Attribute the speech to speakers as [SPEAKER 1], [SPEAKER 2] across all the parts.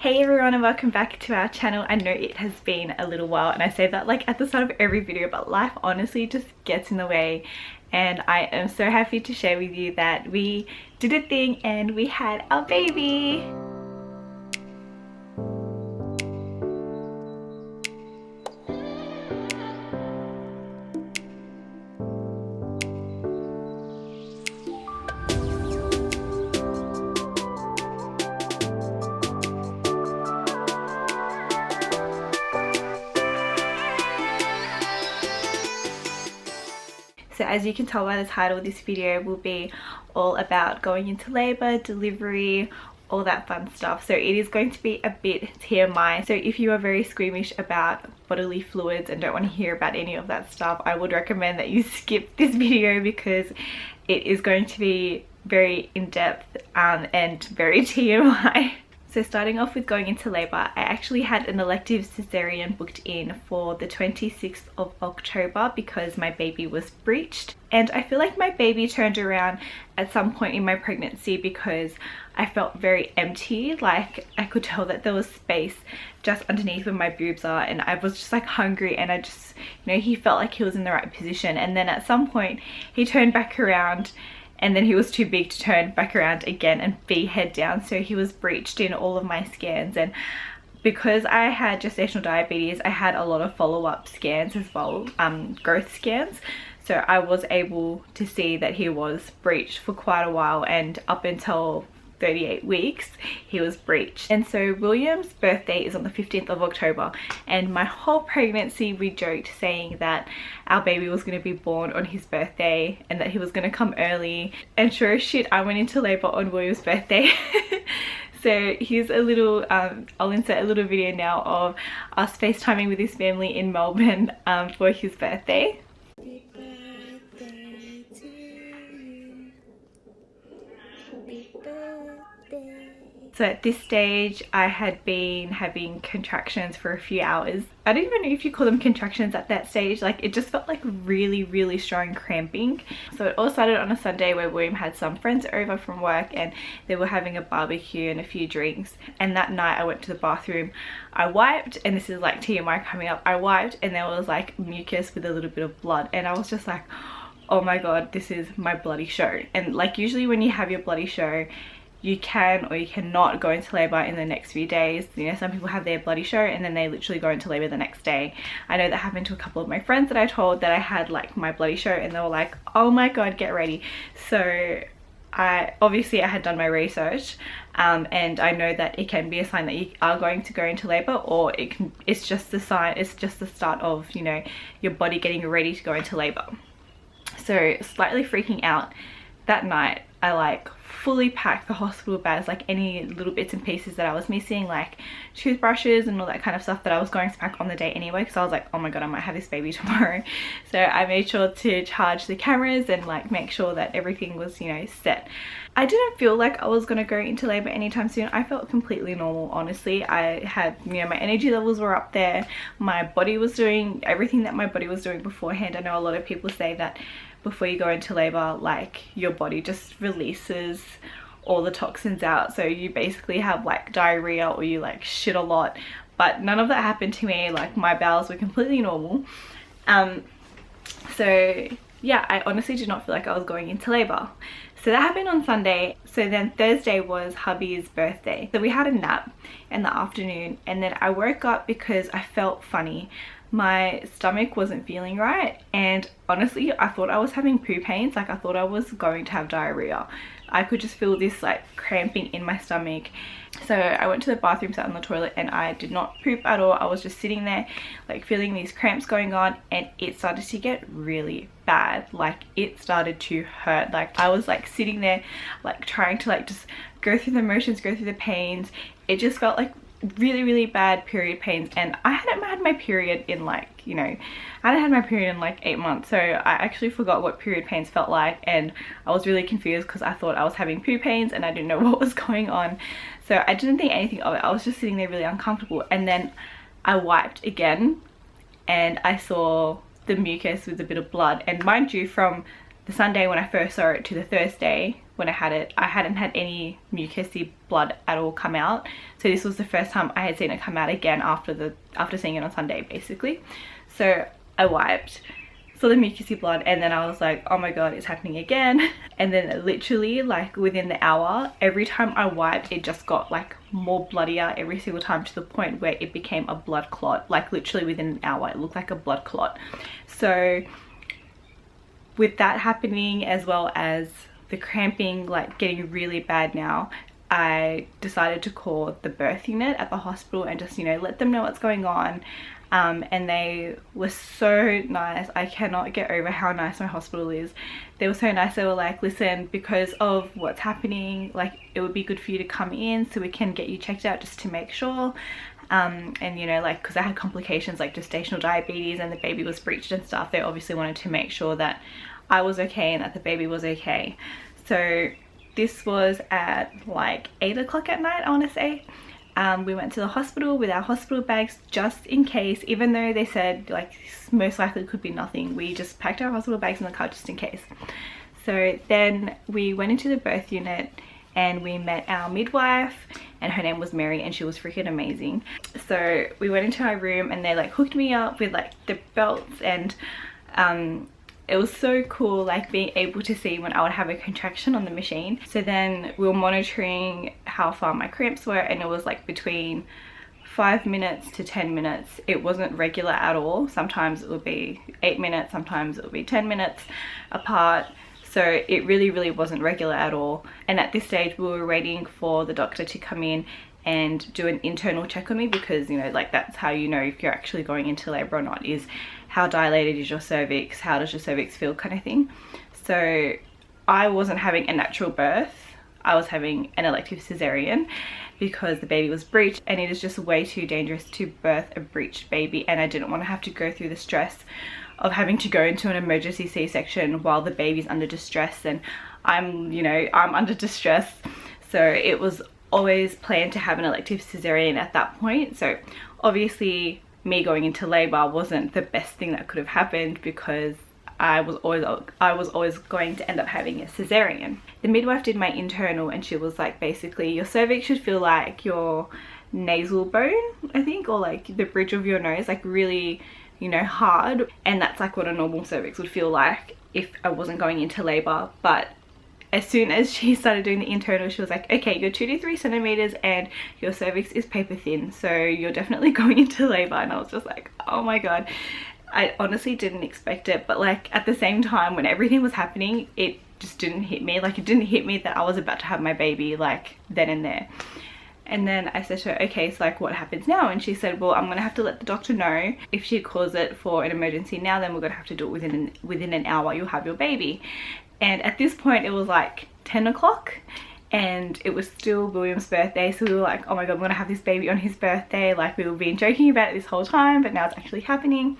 [SPEAKER 1] Hey everyone and welcome back to our channel. I know it has been a little while and I say that like at the start of every video, but life honestly just gets in the way, and I am so happy to share with you that we did a thing and we had our baby. So as you can tell by the title, this video will be all about going into labor, delivery, all that fun stuff. So it is going to be a bit TMI. So if you are very squeamish about bodily fluids and don't want to hear about any of that stuff, I would recommend that you skip this video because it is going to be very in-depth and very TMI. So starting off with going into labour, I actually had an elective cesarean booked in for the 26th of October because my baby was breached. And I feel like my baby turned around at some point in my pregnancy because I felt very empty. Like I could tell that there was space just underneath where my boobs are, and I was just like hungry, and I just, you know, he felt like he was in the right position. And then at some point he turned back around, and then he was too big to turn back around again and be head down, so he was breached in all of my scans. And because I had gestational diabetes, I had a lot of follow-up scans as well, growth scans, so I was able to see that he was breached for quite a while, and up until 38 weeks he was breached. And so William's birthday is on the 15th of October, and my whole pregnancy we joked saying that our baby was going to be born on his birthday and that he was going to come early, and sure as shit I went into labor on William's birthday. So here's a little I'll insert a little video now of us FaceTiming with his family in Melbourne for his birthday. So at this stage I had been having contractions for a few hours. I don't even know if you call them contractions at that stage. Like it just felt like really strong cramping. So it all started on a Sunday where William had some friends over from work and they were having a barbecue and a few drinks, and that night I went to the bathroom. I wiped, and this is like TMI coming up, I wiped and there was like mucus with a little bit of blood, and I was just like, oh my god, this is my bloody show. And like usually when you have your bloody show, you can or you cannot go into labor in the next few days. You know, some people have their bloody show and then they literally go into labor the next day. I know that happened to a couple of my friends that I told that I had like my bloody show, and they were like, oh my god, get ready. So I had done my research, and I know that it can be a sign that you are going to go into labor, or it's just the sign, it's just the start of, you know, your body getting ready to go into labor. So slightly freaking out that night, I like fully packed the hospital bags, like any little bits and pieces that I was missing, like toothbrushes and all that kind of stuff that I was going to pack on the day anyway, because I was like, oh my god, I might have this baby tomorrow. So I made sure to charge the cameras and like make sure that everything was, you know, set. I didn't feel like I was going to go into labor anytime soon. I felt completely normal, honestly. I had, you know, my energy levels were up there, my body was doing everything that my body was doing beforehand. I know a lot of people say that before you go into labor, like your body just releases all the toxins out, so you basically have like diarrhea or you like shit a lot, but none of that happened to me. Like my bowels were completely normal. So yeah, I honestly did not feel like I was going into labor. So that happened on Sunday. So then Thursday was hubby's birthday, so we had a nap in the afternoon, and then I woke up because I felt funny. My stomach wasn't feeling right, and honestly I thought I was having poo pains. Like I thought I was going to have diarrhea. I could just feel this like cramping in my stomach. So I went to the bathroom, sat on the toilet, and I did not poop at all. I was just sitting there like feeling these cramps going on, and it started to get really bad. Like it started to hurt. Like I was like sitting there like trying to like just go through the motions, go through the pains. It just felt like really bad period pains, and I hadn't had my period in like, you know, I hadn't had my period in like 8 months, so I actually forgot what period pains felt like, and I was really confused because I thought I was having poo pains and I didn't know what was going on. So I didn't think anything of it. I was just sitting there really uncomfortable, and then I wiped again and I saw the mucus with a bit of blood. And mind you, from the Sunday when I first saw it to the Thursday when I had it, I hadn't had any mucousy blood at all come out. So this was the first time I had seen it come out again after seeing it on Sunday, basically. So I wiped, saw the mucousy blood, and then I was like, oh my god, it's happening again. And then literally like within the hour, every time I wiped, it just got like more bloodier every single time, to the point where it became a blood clot. Like literally within an hour, it looked like a blood clot. So with that happening, as well as the cramping like getting really bad now, I decided to call the birth unit at the hospital and just, you know, let them know what's going on. And they were so nice. I cannot get over how nice my hospital is. They were so nice. They were like, listen, because of what's happening, like it would be good for you to come in so we can get you checked out just to make sure. And you know, like, because I had complications like gestational diabetes and the baby was breached and stuff, they obviously wanted to make sure that I was okay and that the baby was okay. So this was at like 8 o'clock at night, I want to say. We went to the hospital with our hospital bags just in case, even though they said like most likely could be nothing. We just packed our hospital bags in the car just in case. So then we went into the birth unit and we met our midwife, and her name was Mary, and she was freaking amazing. So we went into our room and they like hooked me up with like the belts, and it was so cool like being able to see when I would have a contraction on the machine. So then we were monitoring how far my cramps were, and it was like between 5 minutes to 10 minutes. It wasn't regular at all. Sometimes it would be 8 minutes, sometimes it would be 10 minutes apart. So it really wasn't regular at all. And at this stage we were waiting for the doctor to come in and do an internal check on me, because you know, like that's how you know if you're actually going into labor or not, is how dilated is your cervix, how does your cervix feel, kind of thing. So I wasn't having a natural birth, I was having an elective cesarean because the baby was breached, and it is just way too dangerous to birth a breached baby, and I didn't want to have to go through the stress of having to go into an emergency C-section while the baby's under distress, and I'm under distress. So it was always planned to have an elective cesarean at that point. So obviously me going into labor wasn't the best thing that could have happened, because I was always going to end up having a cesarean. The midwife did my internal, and she was like, basically your cervix should feel like your nasal bone, I think, or like the bridge of your nose, like really, you know, hard. And that's like what a normal cervix would feel like if I wasn't going into labor. But as soon as she started doing the internal, she was like, okay, you're 2 to 3 centimeters and your cervix is paper thin, so you're definitely going into labor. And I was just like, oh my god, I honestly didn't expect it. But like at the same time, when everything was happening, it just didn't hit me. Like it didn't hit me that I was about to have my baby like then and there. And then I said to her, okay, so like what happens now? And she said, well, I'm gonna have to let the doctor know. If she calls it for an emergency now, then we're gonna have to do it within an hour, you'll have your baby. And at this point it was like 10 o'clock and it was still William's birthday, so we were like, oh my god, I'm gonna have this baby on his birthday. Like we were been joking about it this whole time, but now it's actually happening.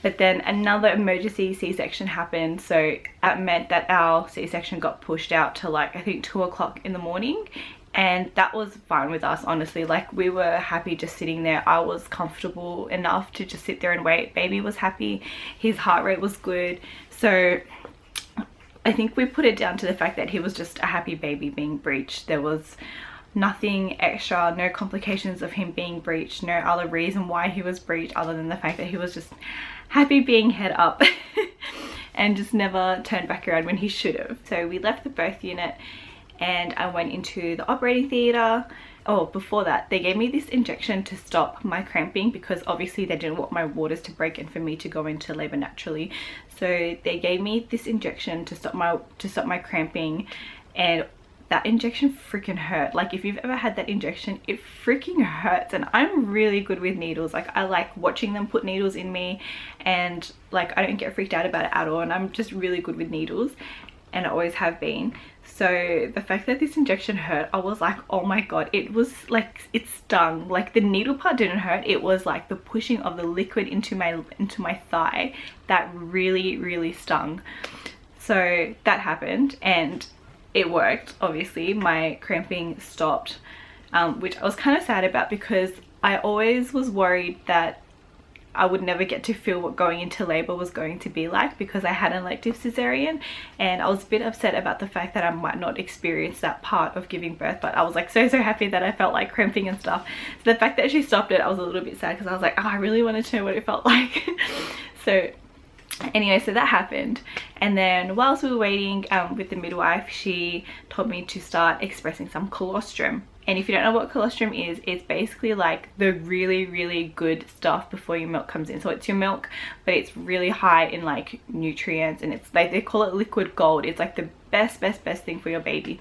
[SPEAKER 1] But then another emergency C-section happened, so that meant that our C-section got pushed out to like I think 2 o'clock in the morning. And that was fine with us, honestly. Like we were happy just sitting there. I was comfortable enough to just sit there and wait. Baby was happy, his heart rate was good. So I think we put it down to the fact that he was just a happy baby being breached. There was nothing extra, no complications of him being breached, no other reason why he was breached other than the fact that he was just happy being head up and just never turned back around when he should have. So we left the birth unit and I went into the operating theatre. Oh, before that, they gave me this injection to stop my cramping, because obviously they didn't want my waters to break and for me to go into labor naturally. So they gave me this injection to stop my cramping, and that injection freaking hurt. Like if you've ever had that injection, it freaking hurts. And I'm really good with needles. Like I like watching them put needles in me, and like I don't get freaked out about it at all, and I'm just really good with needles, and I always have been. So the fact that this injection hurt, I was like, oh my god. It was like, it stung. Like the needle part didn't hurt, it was like the pushing of the liquid into my thigh that really stung. So that happened and it worked. Obviously my cramping stopped, which I was kind of sad about, because I always was worried that I would never get to feel what going into labor was going to be like, because I had an elective cesarean, and I was a bit upset about the fact that I might not experience that part of giving birth. But I was like so happy that I felt like cramping and stuff. So the fact that she stopped it, I was a little bit sad, because I was like, oh, I really wanted to know what it felt like. So anyway, so that happened, and then whilst we were waiting with the midwife, she told me to start expressing some colostrum. And if you don't know what colostrum is, it's basically like the really good stuff before your milk comes in. So it's your milk, but it's really high in like nutrients, and it's like, they call it liquid gold. It's like the best thing for your baby.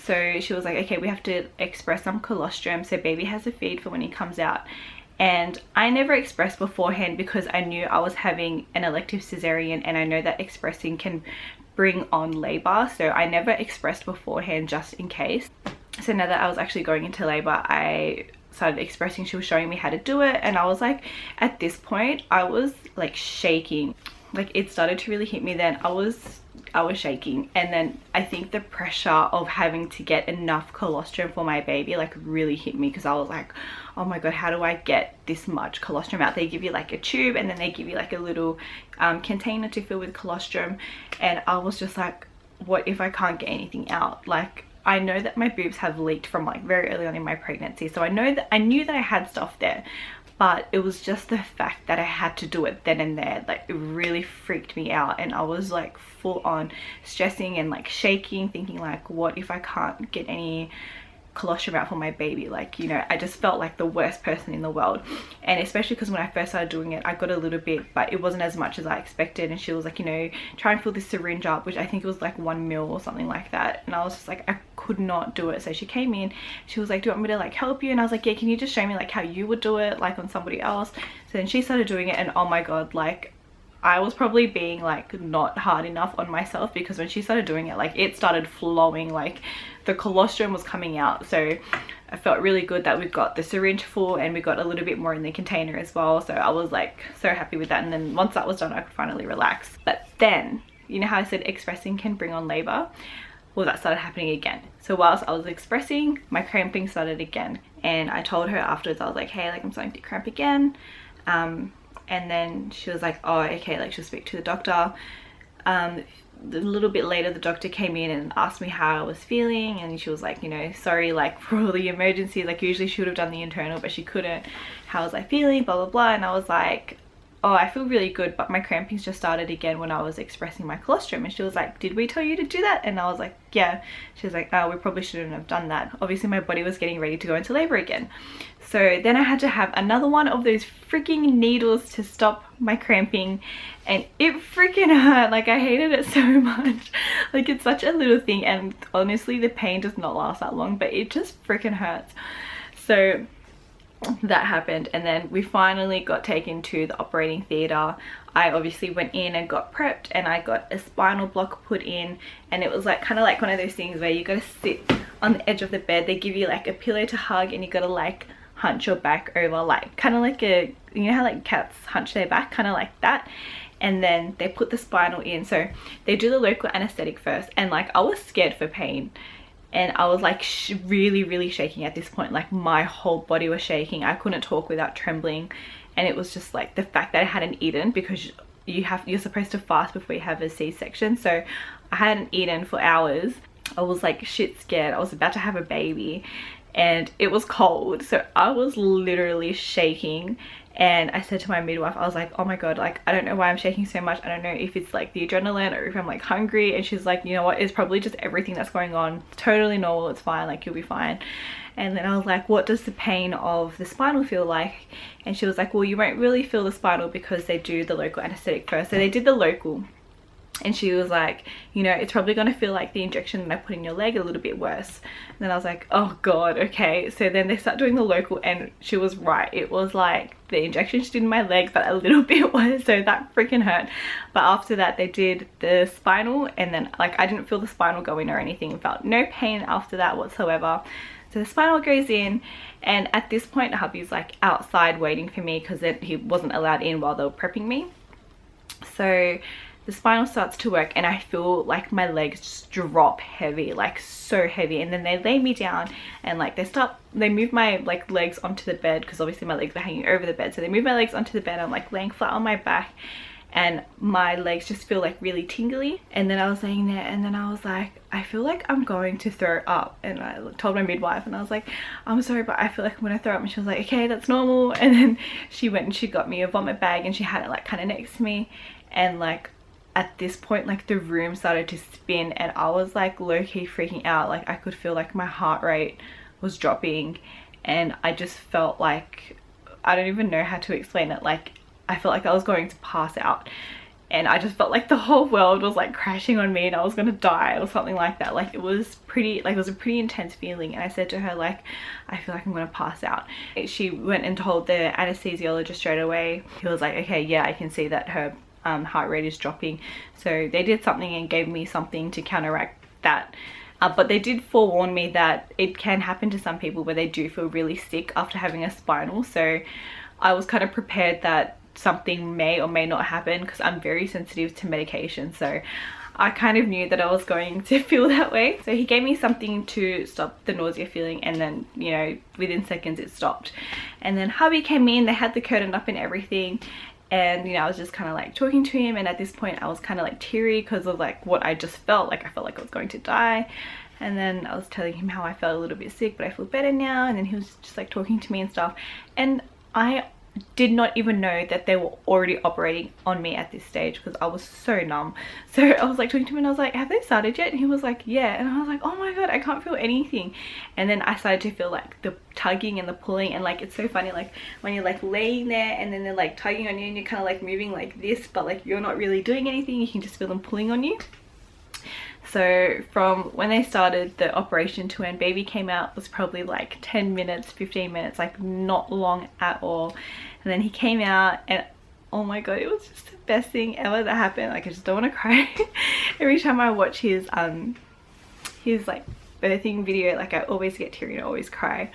[SPEAKER 1] So she was like, okay, we have to express some colostrum so baby has a feed for when he comes out. And I never expressed beforehand because I knew I was having an elective cesarean, and I know that expressing can bring on labor, so I never expressed beforehand just in case. So now that I was actually going into labor, I started expressing. She was showing me how to do it, and I was like, at this point I was like shaking. Like, it started to really hit me then. I was shaking, and then I think the pressure of having to get enough colostrum for my baby like really hit me, because I was like, oh my god, how do I get this much colostrum out? They give you like a tube, and then they give you like a little container to fill with colostrum, and I was just like, what if I can't get anything out? Like, I know that my boobs have leaked from like very early on in my pregnancy, so I knew that I had stuff there, but it was just the fact that I had to do it then and there. Like, it really freaked me out, and I was like full on stressing and like shaking, thinking like, what if I can't get any colostrum out for my baby? Like, you know, I just felt like the worst person in the world. And especially because when I first started doing it, I got a little bit, but it wasn't as much as I expected. And she was like, you know, try and fill this syringe up, which I think it was like 1 ml or something like that. And I was just like, I could not do it. So she came in, she was like, do you want me to like help you? And I was like, yeah, can you just show me like how you would do it, like on somebody else? So then she started doing it, and oh my god, like, I was probably being like not hard enough on myself, because when she started doing it, like, it started flowing, like the colostrum was coming out. So I felt really good that we got the syringe full, and we got a little bit more in the container as well. So I was like so happy with that. And then once that was done, I could finally relax. But then, you know how I said expressing can bring on labor? Well, that started happening again. So whilst I was expressing, my cramping started again, and I told her afterwards, I was like, hey, like, I'm starting to cramp again. And then she was like, oh, okay, like, she'll speak to the doctor. A little bit later, the doctor came in and asked me how I was feeling, and she was like, you know, sorry, like, for all the emergencies, like, usually she would have done the internal, but she couldn't. How was I feeling, blah blah blah. And I was like, oh, I feel really good, but my crampings just started again when I was expressing my colostrum. And she was like, did we tell you to do that? And I was like, yeah. She was like, oh, we probably shouldn't have done that. Obviously my body was getting ready to go into labor again. So then I had to have another one of those freaking needles to stop my cramping, and it freaking hurt. Like, I hated it so much. Like, it's such a little thing, and honestly the pain does not last that long, but it just freaking hurts. So that happened, and then we finally got taken to the operating theater. I obviously went in and got prepped, and I got a spinal block put in, and it was like kind of like one of those things where you gotta sit on the edge of the bed. They give you like a pillow to hug, and you gotta like hunch your back over, like kind of like a, you know how like cats hunch their back, kind of like that. And then they put the spinal in. So they do the local anesthetic first, and like I was scared for pain, and I was like really shaking at this point. Like, my whole body was shaking. I couldn't talk without trembling, and it was just like the fact that I hadn't eaten, because you're supposed to fast before you have a C-section. So I hadn't eaten for hours. I was like shit scared. I was about to have a baby, and it was cold, so I was literally shaking. And I said to my midwife, I was like, oh my god, like, I don't know why I'm shaking so much. I don't know if it's like the adrenaline or if I'm like hungry. And she's like, you know what, it's probably just everything that's going on. Totally normal, it's fine, like, you'll be fine. And then I was like, what does the pain of the spinal feel like? And she was like, well, you won't really feel the spinal because they do the local anesthetic first. So they did the local, and she was like, you know, it's probably going to feel like the injection that I put in your leg, a little bit worse. And then I was like, oh god, okay. So then they start doing the local, and she was right. It was like the injection she did in my leg, but a little bit worse. So that freaking hurt. But after that, they did the spinal, and then like I didn't feel the spinal go in or anything. I felt no pain after that whatsoever. So the spinal goes in, and at this point hubby's like outside waiting for me, because he wasn't allowed in while they were prepping me. So the spinal starts to work and I feel like my legs just drop heavy, like so heavy. And then they lay me down and like they move my like legs onto the bed, because obviously my legs are hanging over the bed. So they move my legs onto the bed. I'm like laying flat on my back and my legs just feel like really tingly. And then I was laying there and then I was like, I feel like I'm going to throw up. And I told my midwife and I was like, I'm sorry, but I feel like I'm gonna throw up. And she was like, okay, that's normal. And then she went and she got me a vomit bag and she had it like kind of next to me. And like at this point, like the room started to spin and I was like low-key freaking out. Like I could feel like my heart rate was dropping and I just felt like, I don't even know how to explain it, like I felt like I was going to pass out and I just felt like the whole world was like crashing on me and I was gonna die or something like that. Like it was pretty, like it was a pretty intense feeling. And I said to her like, I feel like I'm gonna pass out. She went and told the anesthesiologist straight away. He was like, okay, yeah, I can see that her heart rate is dropping. So they did something and gave me something to counteract that. But they did forewarn me that it can happen to some people where they do feel really sick after having a spinal. So I was kind of prepared that something may or may not happen because I'm very sensitive to medication. So I kind of knew that I was going to feel that way. So he gave me something to stop the nausea feeling and then, you know, within seconds it stopped. And then hubby came in, they had the curtain up and everything. And you know, I was just kind of like talking to him, and at this point I was kind of like teary because of like what I just felt like. I felt like I was going to die. And then I was telling him how I felt a little bit sick, but I feel better now. And then he was just like talking to me and stuff, and I did not even know that they were already operating on me at this stage because I was so numb. So I was like talking to him and I was like, have they started yet? And he was like, yeah. And I was like, oh my god, I can't feel anything. And then I started to feel like the tugging and the pulling, and like it's so funny, like when you're like laying there and then they're like tugging on you and you're kind of like moving like this, but like you're not really doing anything, you can just feel them pulling on you. So from when they started the operation to when baby came out was probably like 10 minutes, 15 minutes, like not long at all. And then he came out and oh my god, it was just the best thing ever that happened. Like I just don't want to cry. Every time I watch his like birthing video, like I always get teary and I always cry.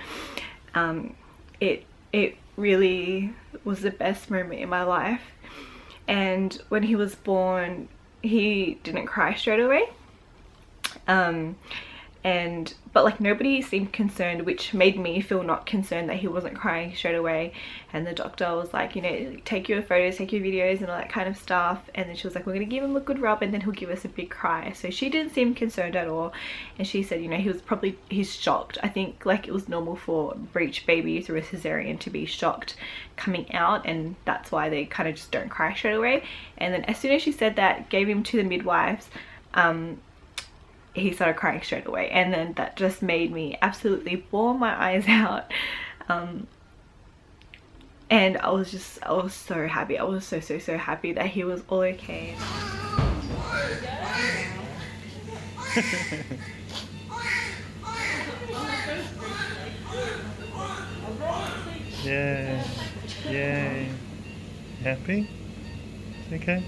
[SPEAKER 1] It really was the best moment in my life. And when he was born, he didn't cry straight away. But like nobody seemed concerned, which made me feel not concerned that he wasn't crying straight away. And the doctor was like, you know, take your photos, take your videos and all that kind of stuff. And then she was like, we're gonna give him a good rub and then he'll give us a big cry. So she didn't seem concerned at all. And she said, you know, he's shocked. I think like it was normal for a breech baby through a cesarean to be shocked coming out, and that's why they kind of just don't cry straight away. And then as soon as she said that, gave him to the midwives, he started crying straight away. And then that just made me absolutely bawl my eyes out. And I was so happy. I was so happy that he was all okay.
[SPEAKER 2] Yeah, yay. Happy? Okay.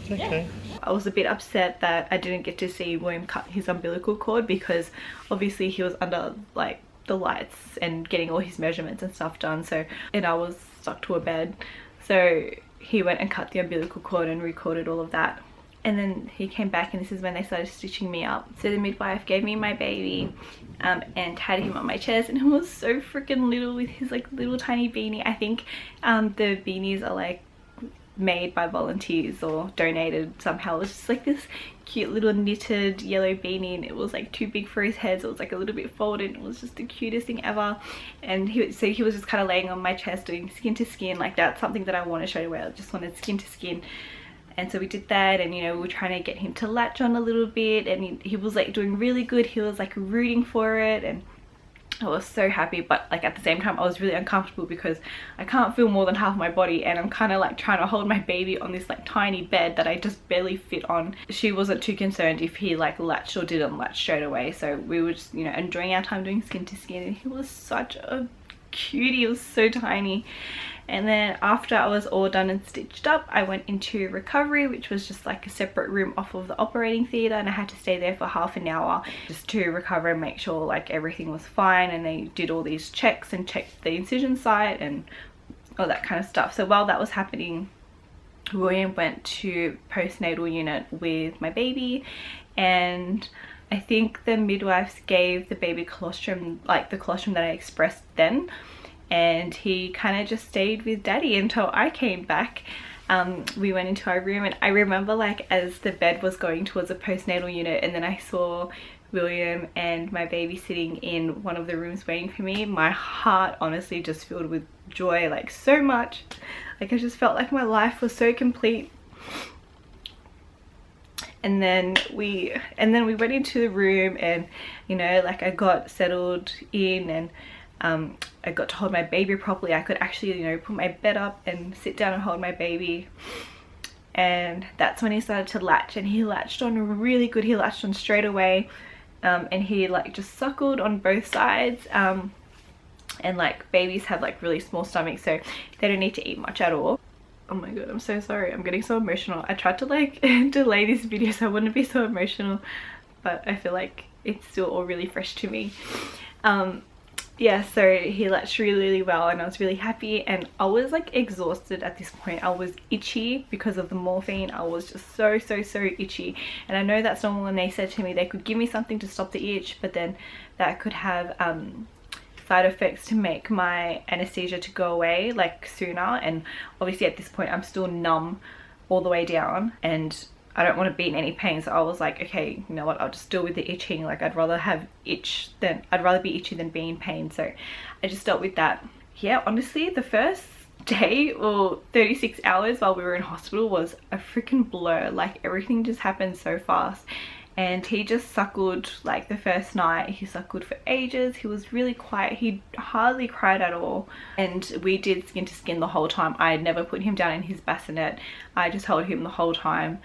[SPEAKER 2] It's okay.
[SPEAKER 1] I was a bit upset that I didn't get to see William cut his umbilical cord, because obviously he was under like the lights and getting all his measurements and stuff done. So, and I was stuck to a bed. So he went and cut the umbilical cord and recorded all of that. And then he came back and this is when they started stitching me up. So the midwife gave me my baby and had him on my chest, and he was so freaking little with his like little tiny beanie. I think the beanies are like made by volunteers or donated somehow. It was just like this cute little knitted yellow beanie, and it was like too big for his head, so it was like a little bit folded. It was just the cutest thing ever. And he was just kind of laying on my chest doing skin to skin. Like that's something that I want to show you, where I just wanted skin to skin. And so we did that, and you know, we were trying to get him to latch on a little bit, and he was like doing really good. He was like rooting for it, and I was so happy. But like at the same time I was really uncomfortable because I can't feel more than half my body, and I'm kind of like trying to hold my baby on this like tiny bed that I just barely fit on. She wasn't too concerned if he like latched or didn't latch straight away, so we were just, you know, enjoying our time doing skin to skin. And he was such a cutie. He was so tiny. And then after I was all done and stitched up, I went into recovery, which was just like a separate room off of the operating theatre, and I had to stay there for half an hour just to recover and make sure like everything was fine. And they did all these checks and checked the incision site and all that kind of stuff. So while that was happening, William went to postnatal unit with my baby, and I think the midwives gave the baby colostrum, like the colostrum that I expressed then, and he kind of just stayed with daddy until I came back. We went into our room, and I remember like as the bed was going towards the postnatal unit, and then I saw William and my baby sitting in one of the rooms waiting for me, my heart honestly just filled with joy, like so much. Like I just felt like my life was so complete. And then we went into the room, and you know, like I got settled in, and I got to hold my baby properly. I could actually, you know, put my bed up and sit down and hold my baby. And that's when he started to latch, and he latched on really good. He latched on straight away, and he like just suckled on both sides. And like babies have like really small stomachs, so they don't need to eat much at all. Oh my god, I'm so sorry, I'm getting so emotional. I tried to like delay this video so I wouldn't be so emotional, but I feel like it's still all really fresh to me. Yeah, so he latched really well, and I was really happy, and I was like exhausted at this point. I was itchy because of the morphine. I was just so itchy, and I know that's normal, when they said to me they could give me something to stop the itch, but then that could have side effects to make my anesthesia to go away like sooner. And obviously at this point I'm still numb all the way down, and I don't want to be in any pain, so I was like, okay, you know what, I'll just deal with the itching. Like I'd rather be itchy than be in pain. So I just dealt with that. Yeah, honestly the first day or 36 hours while we were in hospital was a freaking blur. Like everything just happened so fast. And he just suckled, like the first night he suckled for ages. He was really quiet, he hardly cried at all, and we did skin to skin the whole time. I had never put him down in his bassinet. I just held him the whole time,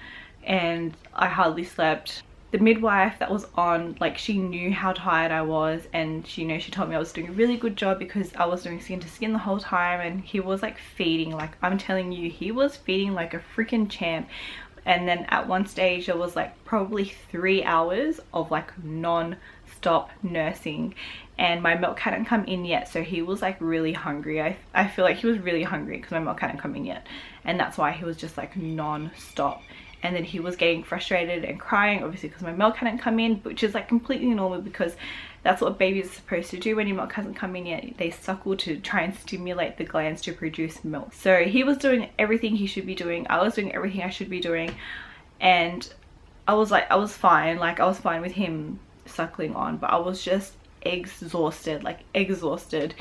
[SPEAKER 1] and I hardly slept. The midwife that was on, like she knew how tired I was, and she told me I was doing a really good job because I was doing skin to skin the whole time, and he was like feeding, like I'm telling you, he was feeding like a freaking champ. And then at one stage there was like probably 3 hours of like non-stop nursing, and my milk hadn't come in yet, so he was like really hungry. I feel like he was really hungry because my milk hadn't come in yet, and that's why he was just like non-stop. And then he was getting frustrated and crying, obviously because my milk hadn't come in, which is like completely normal because that's what babies are supposed to do when your milk hasn't come in yet. They suckle to try and stimulate the glands to produce milk. So he was doing everything he should be doing. I was doing everything I should be doing. And I was fine. Like I was fine with him suckling on, but I was just exhausted, like exhausted.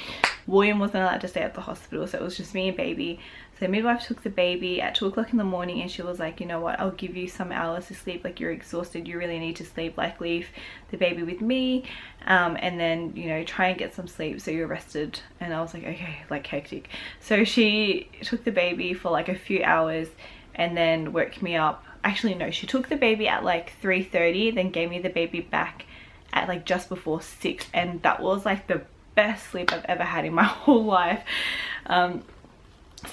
[SPEAKER 1] William wasn't allowed to stay at the hospital, so it was just me and baby. So the midwife took the baby at 2 o'clock in the morning, and she was like, you know what, I'll give you some hours to sleep. Like you're exhausted, you really need to sleep. Like leave the baby with me, and then, you know, try and get some sleep so you're rested. And I was like, okay, like hectic. So she took the baby for like a few hours and then woke me up. Actually no, she took the baby at like 3:30, then gave me the baby back at like just before 6, and that was like the best sleep I've ever had in my whole life.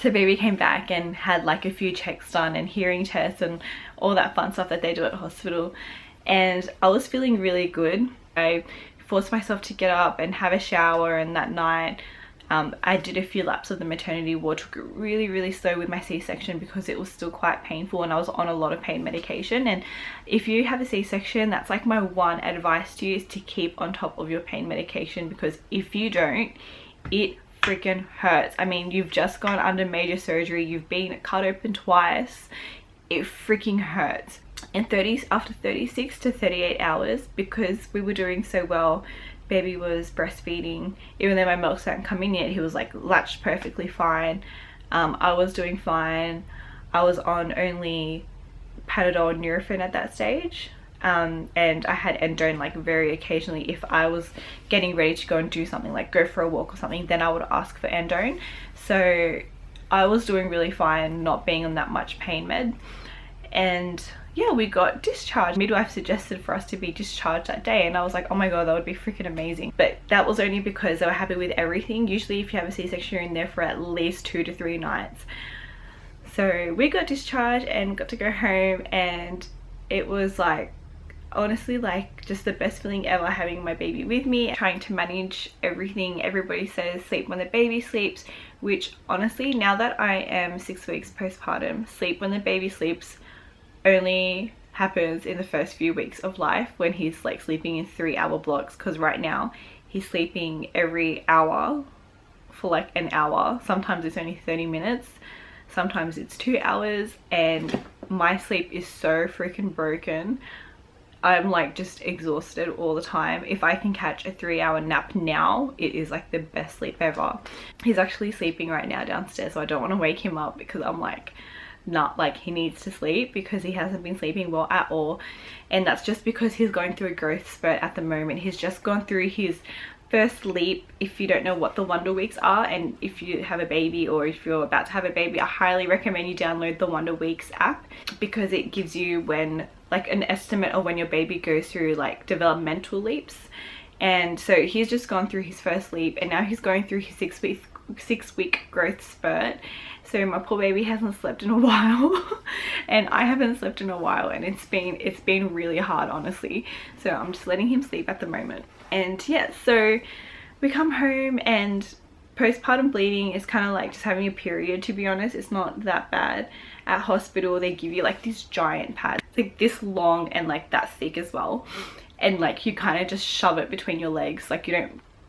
[SPEAKER 1] So baby came back and had like a few checks done and hearing tests and all that fun stuff that they do at hospital, and I was feeling really good. I forced myself to get up and have a shower, and that night I did a few laps of the maternity ward. Took it really slow with my C-section because it was still quite painful, and I was on a lot of pain medication. And if you have a C-section, that's like my one advice to you, is to keep on top of your pain medication, because if you don't, it freaking hurts. I mean, you've just gone under major surgery, you've been cut open twice, it freaking hurts. And after 36 to 38 hours, because we were doing so well, baby was breastfeeding, even though my milk hadn't come in yet, he was like latched perfectly fine. I was doing fine. I was on only Panadol and Nurofen at that stage, and I had endone like very occasionally. If I was getting ready to go and do something, like go for a walk or something, then I would ask for endone. So I was doing really fine, not being on that much pain med. And yeah, we got discharged. Midwife suggested for us to be discharged that day, and I was like, oh my god, that would be freaking amazing. But that was only because they were happy with everything. Usually if you have a C-section, you're in there for at least 2 to 3 nights. So we got discharged and got to go home, and it was like, honestly like just the best feeling ever having my baby with me, trying to manage everything. Everybody says sleep when the baby sleeps, which honestly, now that I am 6 weeks postpartum, sleep when the baby sleeps only happens in the first few weeks of life when he's like sleeping in 3-hour blocks, because right now he's sleeping every hour for like an hour. Sometimes it's only 30 minutes, sometimes it's 2 hours, and my sleep is so freaking broken. I'm like just exhausted all the time. If I can catch a 3-hour nap now, it is like the best sleep ever. He's actually sleeping right now downstairs, so I don't want to wake him up because I'm like, not like he needs to sleep, because he hasn't been sleeping well at all. And that's just because he's going through a growth spurt at the moment. He's just gone through his first leap. If you don't know what the Wonder Weeks are, and if you have a baby or if you're about to have a baby, I highly recommend you download the Wonder Weeks app, because it gives you when like an estimate of when your baby goes through like developmental leaps. And so he's just gone through his first leap, and now he's going through his 6-week growth spurt. So my poor baby hasn't slept in a while and I haven't slept in a while, and it's been really hard, honestly. So I'm just letting him sleep at the moment. And yeah, so we come home, and postpartum bleeding is kind of like just having a period, to be honest. It's not that bad. At hospital they give you like these giant pads, like this long and like that thick as well, and like you kind of just shove it between your legs. Like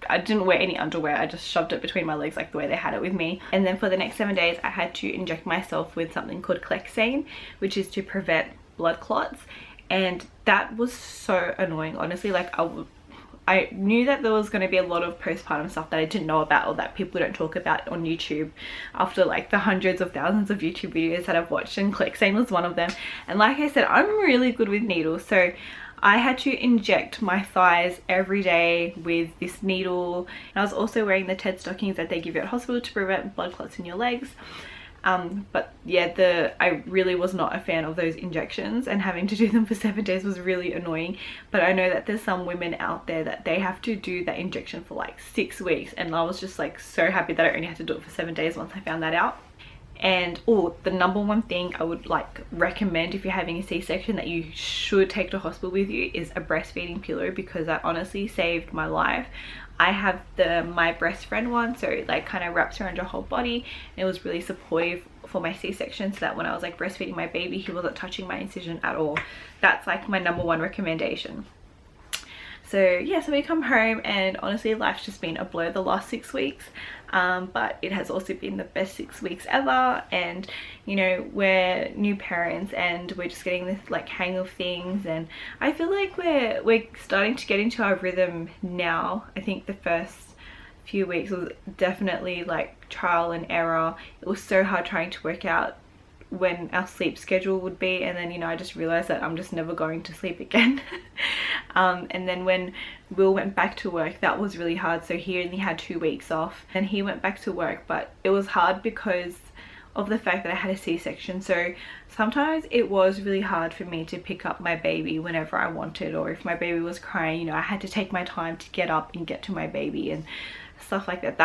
[SPEAKER 1] I didn't wear any underwear, I just shoved it between my legs like the way they had it with me. And then for the next 7 days I had to inject myself with something called Clexane, which is to prevent blood clots. And that was so annoying, honestly. Like I knew that there was going to be a lot of postpartum stuff that I didn't know about, or that people don't talk about on YouTube, after like the hundreds of thousands of YouTube videos that I've watched, and Clexane was one of them. And like I said, I'm really good with needles, so I had to inject my thighs every day with this needle. And I was also wearing the TED stockings that they give you at hospital to prevent blood clots in your legs. But yeah, I really was not a fan of those injections, and having to do them for 7 days was really annoying. But I know that there's some women out there that they have to do that injection for like 6 weeks, and I was just like so happy that I only had to do it for 7 days once I found that out. And the number one thing I would like recommend if you're having a C-section that you should take to hospital with you is a breastfeeding pillow, because that honestly saved my life. I have the My Breast Friend one, so it like kind of wraps around your whole body, and it was really supportive for my C-section, so that when I was like breastfeeding my baby, he wasn't touching my incision at all. That's like my number one recommendation. So yeah, so we come home, and honestly life's just been a blur the last 6 weeks, but it has also been the best 6 weeks ever. And you know, we're new parents and we're just getting this like hang of things, and I feel like we're starting to get into our rhythm now. I think the first few weeks was definitely like trial and error. It was so hard trying to work out when our sleep schedule would be, and then, you know, I just realized that I'm just never going to sleep again. And then when Will went back to work, that was really hard. So he only had 2 weeks off, and he went back to work, but it was hard because of the fact that I had a C-section. So sometimes it was really hard for me to pick up my baby whenever I wanted, or if my baby was crying, you know, I had to take my time to get up and get to my baby and stuff like that.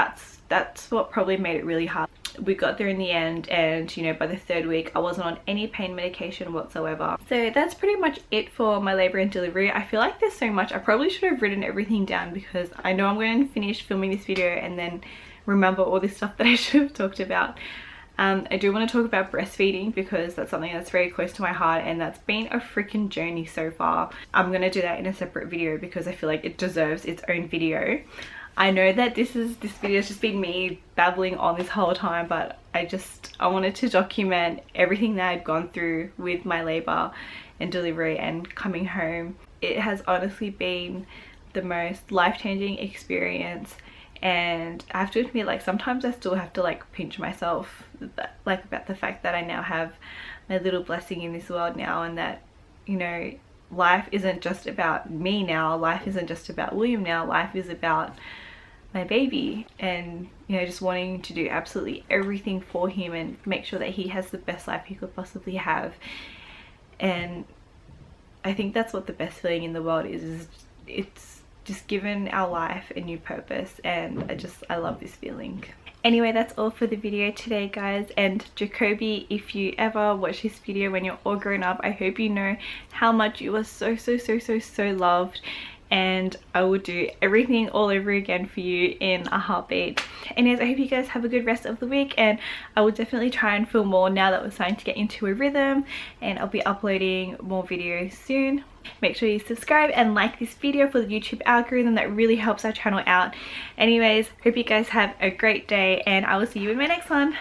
[SPEAKER 1] That's what probably made it really hard. We got there in the end, and you know, by the 3rd week I wasn't on any pain medication whatsoever. So that's pretty much it for my labor and delivery. I feel like there's so much. I probably should have written everything down, because I know I'm going to finish filming this video and then remember all this stuff that I should have talked about. I do want to talk about breastfeeding, because that's something that's very close to my heart, and that's been a freaking journey so far. I'm going to do that in a separate video because I feel like it deserves its own video. I know that this video has just been me babbling on this whole time, but I wanted to document everything that I'd gone through with my labor and delivery and coming home. It has honestly been the most life-changing experience, and I have to admit, like, sometimes I still have to like pinch myself like about the fact that I now have my little blessing in this world now, and that, you know, life isn't just about me now, life isn't just about William now, life is about my baby, and you know, just wanting to do absolutely everything for him and make sure that he has the best life he could possibly have. And I think that's what the best feeling in the world is it's just given our life a new purpose, and I love this feeling. Anyway, that's all for the video today, guys. And Jakobi, if you ever watch this video when you're all grown up, I hope you know how much you are so loved, and I will do everything all over again for you in a heartbeat. Anyways, I hope you guys have a good rest of the week, and I will definitely try and film more now that we're starting to get into a rhythm, and I'll be uploading more videos soon. Make sure you subscribe and like this video for the YouTube algorithm. That really helps our channel out. Anyways, hope you guys have a great day, and I will see you in my next one.